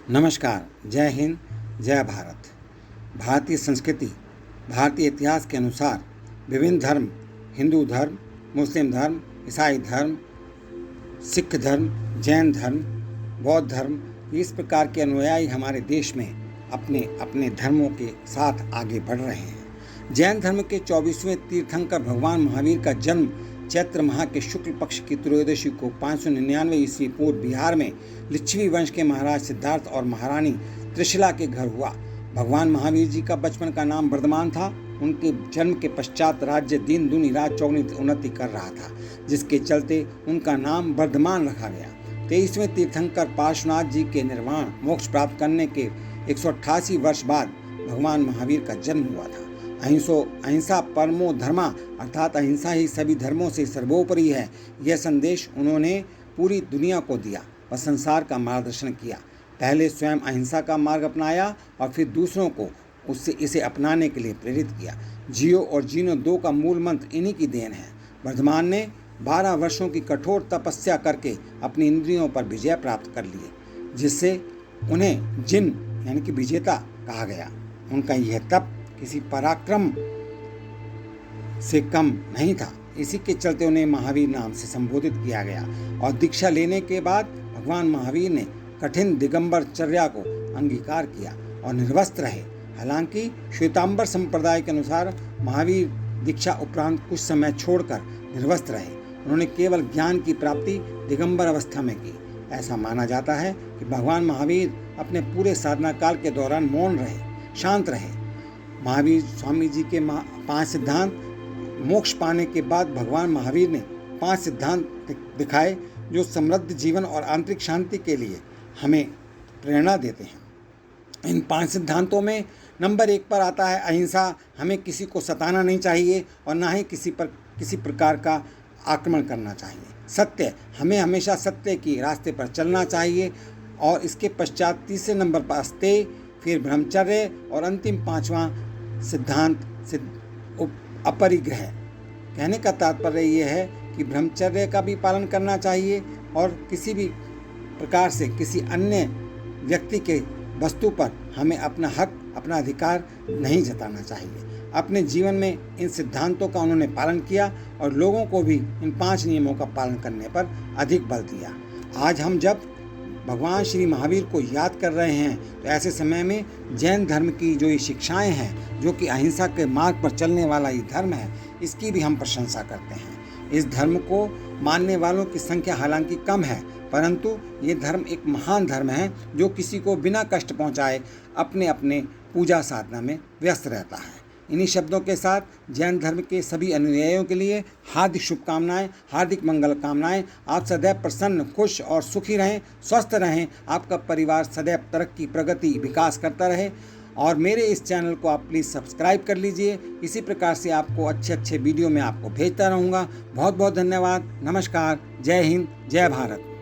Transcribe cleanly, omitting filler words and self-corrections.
नमस्कार। जय हिंद, जय भारत। भारतीय संस्कृति, भारतीय इतिहास के अनुसार विभिन्न धर्म, हिंदू धर्म, मुस्लिम धर्म, ईसाई धर्म, सिख धर्म, जैन धर्म, बौद्ध धर्म, इस प्रकार के अनुयायी हमारे देश में अपने अपने धर्मों के साथ आगे बढ़ रहे हैं। जैन धर्म के 24वें तीर्थंकर भगवान महावीर का जन्म चैत्र माह के शुक्ल पक्ष की त्रयोदशी को 599 ईस्वी पूर्व बिहार में लिच्छवी वंश के महाराज सिद्धार्थ और महारानी त्रिशला के घर हुआ। भगवान महावीर जी का बचपन का नाम वर्धमान था। उनके जन्म के पश्चात राज्य दिन दुनी रात चौगुनी उन्नति कर रहा था, जिसके चलते उनका नाम वर्धमान रखा गया। 23वें तीर्थंकर पार्श्वनाथ जी के निर्वाण मोक्ष प्राप्त करने के 188 वर्ष बाद भगवान महावीर का जन्म हुआ था। अहिंसा परमो धर्मा, अर्थात अहिंसा ही सभी धर्मों से सर्वोपरि है, यह संदेश उन्होंने पूरी दुनिया को दिया व संसार का मार्गदर्शन किया। पहले स्वयं अहिंसा का मार्ग अपनाया और फिर दूसरों को इसे अपनाने के लिए प्रेरित किया। जियो और जीनो दो का मूल मंत्र इन्हीं की देन है। वर्धमान ने 12 वर्षों की कठोर तपस्या करके अपनी इंद्रियों पर विजय प्राप्त कर लिए, जिससे उन्हें जिन यानी कि विजेता कहा गया। उनका यह तप किसी पराक्रम से कम नहीं था। इसी के चलते उन्हें महावीर नाम से संबोधित किया गया। और दीक्षा लेने के बाद भगवान महावीर ने कठिन दिगंबर चर्या को अंगीकार किया और निर्वस्त्र रहे। हालांकि श्वेतांबर संप्रदाय के अनुसार महावीर दीक्षा उपरांत कुछ समय छोड़कर निर्वस्त्र रहे। उन्होंने केवल ज्ञान की प्राप्ति दिगंबर अवस्था में की। ऐसा माना जाता है कि भगवान महावीर अपने पूरे साधना काल के दौरान मौन रहे, शांत रहे। महावीर स्वामी जी के 5 सिद्धांत मोक्ष पाने के बाद भगवान महावीर ने 5 सिद्धांत दिखाए जो समृद्ध जीवन और आंतरिक शांति के लिए हमें प्रेरणा देते हैं। इन 5 सिद्धांतों में नंबर 1 पर आता है अहिंसा। हमें किसी को सताना नहीं चाहिए और ना ही किसी प्रकार का आक्रमण करना चाहिए। सत्य, हमें हमेशा सत्य की रास्ते पर चलना चाहिए। और इसके पश्चात तीसरे नंबर पर अस्तेय, फिर ब्रह्मचर्य और अंतिम 5वां सिद्धांत अपरिग्रह। कहने का तात्पर्य यह है कि ब्रह्मचर्य का भी पालन करना चाहिए और किसी भी प्रकार से किसी अन्य व्यक्ति के वस्तु पर हमें अपना हक, अपना अधिकार नहीं जताना चाहिए। अपने जीवन में इन सिद्धांतों का उन्होंने पालन किया और लोगों को भी इन 5 नियमों का पालन करने पर अधिक बल दिया। आज हम जब भगवान श्री महावीर को याद कर रहे हैं तो ऐसे समय में जैन धर्म की जो ये शिक्षाएं हैं, जो कि अहिंसा के मार्ग पर चलने वाला ये धर्म है, इसकी भी हम प्रशंसा करते हैं। इस धर्म को मानने वालों की संख्या हालांकि कम है, परंतु ये धर्म एक महान धर्म है जो किसी को बिना कष्ट पहुंचाए अपने अपने पूजा साधना में व्यस्त रहता है। इन्हीं शब्दों के साथ जैन धर्म के सभी अनुयायियों के लिए हार्दिक शुभकामनाएं, हार्दिक मंगल कामनाएं। आप सदैव प्रसन्न, खुश और सुखी रहें, स्वस्थ रहें। आपका परिवार सदैव तरक्की, प्रगति, विकास करता रहे। और मेरे इस चैनल को आप प्लीज़ सब्सक्राइब कर लीजिए। इसी प्रकार से आपको अच्छे वीडियो में आपको भेजता रहूँगा। बहुत बहुत धन्यवाद। नमस्कार। जय हिंद, जय भारत।